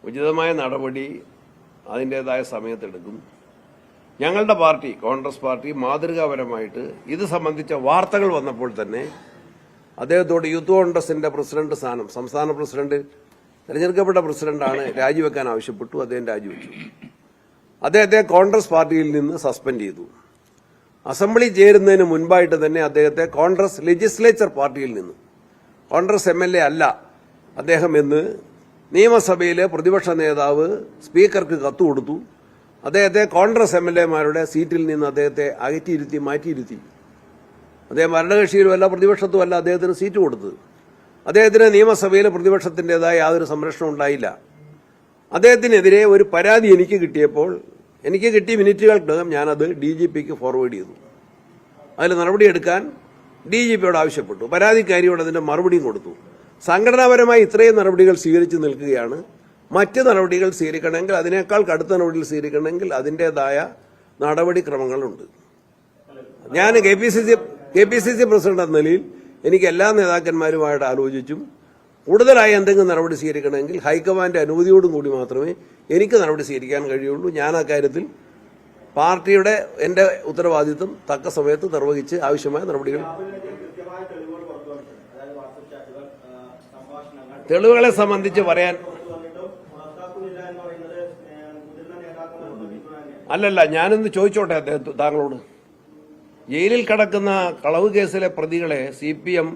ഉചിതമായ നടപടി അതിൻ്റെതായ സമയത്തെടുക്കും. ഞങ്ങളുടെ പാർട്ടി കോൺഗ്രസ് പാർട്ടി മാതൃകാപരമായിട്ട് ഇത് സംബന്ധിച്ച വാർത്തകൾ വന്നപ്പോൾ തന്നെ അദ്ദേഹത്തോട് യൂത്ത് കോൺഗ്രസിന്റെ പ്രസിഡന്റ് സ്ഥാനം, സംസ്ഥാന പ്രസിഡന്റ്, തെരഞ്ഞെടുക്കപ്പെട്ട പ്രസിഡന്റാണ്, രാജിവെക്കാൻ ആവശ്യപ്പെട്ടു. അദ്ദേഹം രാജിവെച്ചു. അദ്ദേഹത്തെ കോൺഗ്രസ് പാർട്ടിയിൽ നിന്ന് സസ്പെൻഡ് ചെയ്തു. അസംബ്ലി ചേരുന്നതിന് മുൻപായിട്ട് തന്നെ അദ്ദേഹത്തെ കോൺഗ്രസ് ലെജിസ്ലേച്ചർ പാർട്ടിയിൽ നിന്ന്, കോൺഗ്രസ് MLA അല്ല അദ്ദേഹം എന്ന് നിയമസഭയിലെ പ്രതിപക്ഷ നേതാവ് സ്പീക്കർക്ക് കത്ത് കൊടുത്തു. അദ്ദേഹത്തെ കോൺഗ്രസ് MLA-മാരുടെ സീറ്റിൽ നിന്ന് അദ്ദേഹത്തെ അകറ്റിയിരുത്തി, മാറ്റിയിരുത്തി. അദ്ദേഹം ഭരണകക്ഷിയിലുമല്ല പ്രതിപക്ഷത്തുമല്ല അദ്ദേഹത്തിന് സീറ്റ് കൊടുത്തത്. അദ്ദേഹത്തിന് നിയമസഭയിലെ പ്രതിപക്ഷത്തിൻ്റെതായ യാതൊരു സംരക്ഷണം ഉണ്ടായില്ല. അദ്ദേഹത്തിനെതിരെ ഒരു പരാതി എനിക്ക് കിട്ടിയപ്പോൾ, എനിക്ക് കിട്ടിയ മിനിറ്റുകൾക്കകം ഞാനത് DGPക്ക് ഫോർവേഡ് ചെയ്തു. അതിൽ നടപടിയെടുക്കാൻ DGPയോട് ആവശ്യപ്പെട്ടു. പരാതിക്കാരിയോട് അതിന്റെ മറുപടിയും കൊടുത്തു. സംഘടനാപരമായി ഇത്രയും നടപടികൾ സ്വീകരിച്ചു നിൽക്കുകയാണ്. മറ്റ് നടപടികൾ സ്വീകരിക്കണമെങ്കിൽ, അതിനേക്കാൾ കടുത്ത നടപടികൾ സ്വീകരിക്കണമെങ്കിൽ അതിൻ്റെതായ നടപടിക്രമങ്ങളുണ്ട്. ഞാൻ KPCC പ്രസിഡന്റ് എന്ന നിലയിൽ എനിക്ക് എല്ലാ നേതാക്കന്മാരുമായിട്ട് ആലോചിച്ചും കൂടുതലായി എന്തെങ്കിലും നടപടി സ്വീകരിക്കണമെങ്കിൽ ഹൈക്കമാൻഡ് അനുമതിയോടും കൂടി മാത്രമേ എനിക്ക് നടപടി സ്വീകരിക്കാൻ കഴിയുള്ളൂ. ഞാൻ അക്കാര്യത്തിൽ പാർട്ടിയുടെ എന്റെ ഉത്തരവാദിത്വം തക്ക സമയത്ത് നിർവഹിച്ച് ആവശ്യമായ നടപടികൾ. തെളിവുകളെ സംബന്ധിച്ച് പറയാൻ അല്ലല്ല, ഞാനൊന്ന് ചോദിച്ചോട്ടെ താങ്കളോട്. ജയിലിൽ കിടക്കുന്ന കളവ് കേസിലെ പ്രതികളെ CPM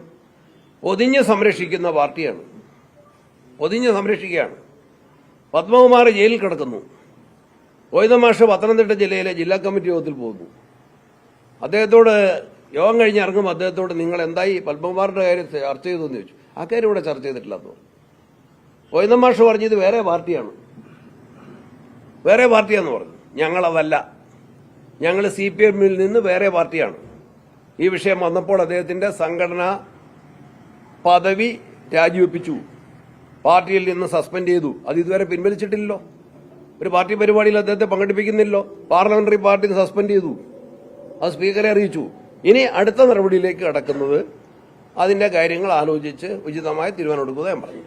പൊതിഞ്ഞ് സംരക്ഷിക്കുന്ന പാർട്ടിയാണ്, പൊതിഞ്ഞ് സംരക്ഷിക്കുകയാണ്. പത്മകുമാർ ജയിലിൽ കിടക്കുന്നു. ഗോവിന്ദമാഷ് പത്തനംതിട്ട ജില്ലയിലെ ജില്ലാ കമ്മിറ്റി യോഗത്തിൽ പോകുന്നു. അദ്ദേഹത്തോട് യോഗം കഴിഞ്ഞ് ഇറങ്ങുമ്പോൾ അദ്ദേഹത്തോട് നിങ്ങൾ എന്തായി പത്മകുമാറിന്റെ കാര്യം ചർച്ച ചെയ്തു എന്ന് ചോദിച്ചു. ആ കാര്യം ഇവിടെ ചർച്ച ചെയ്തിട്ടില്ലെന്ന് പറഞ്ഞു. ഗോവിന്ദമാഷ് പറഞ്ഞത് വേറെ പാർട്ടിയാണ്, വേറെ പാർട്ടിയാന്ന് പറഞ്ഞു. ഞങ്ങളതല്ല, ഞങ്ങൾ CPM-ൽ നിന്ന് വേറെ പാർട്ടിയാണ്. ഈ വിഷയം വന്നപ്പോൾ അദ്ദേഹത്തിന്റെ സംഘടനാ പദവി രാജിവെപ്പിച്ചു, പാർട്ടിയിൽ നിന്ന് സസ്പെൻഡ് ചെയ്തു. അത് ഇതുവരെ പിൻവലിച്ചിട്ടില്ലല്ലോ. ഒരു പാർട്ടി പരിപാടിയിൽ അദ്ദേഹത്തെ പങ്കെടുപ്പിക്കുന്നില്ലോ. പാർലമെന്ററി പാർട്ടി സസ്പെൻഡ് ചെയ്തു, അത് സ്പീക്കറെ അറിയിച്ചു. ഇനി അടുത്ത നടപടിയിലേക്ക് കടക്കുന്നത് അതിന്റെ കാര്യങ്ങൾ ആലോചിച്ച് ഉചിതമായ തീരുമാനമെടുക്കുക ഞാൻ പറഞ്ഞു.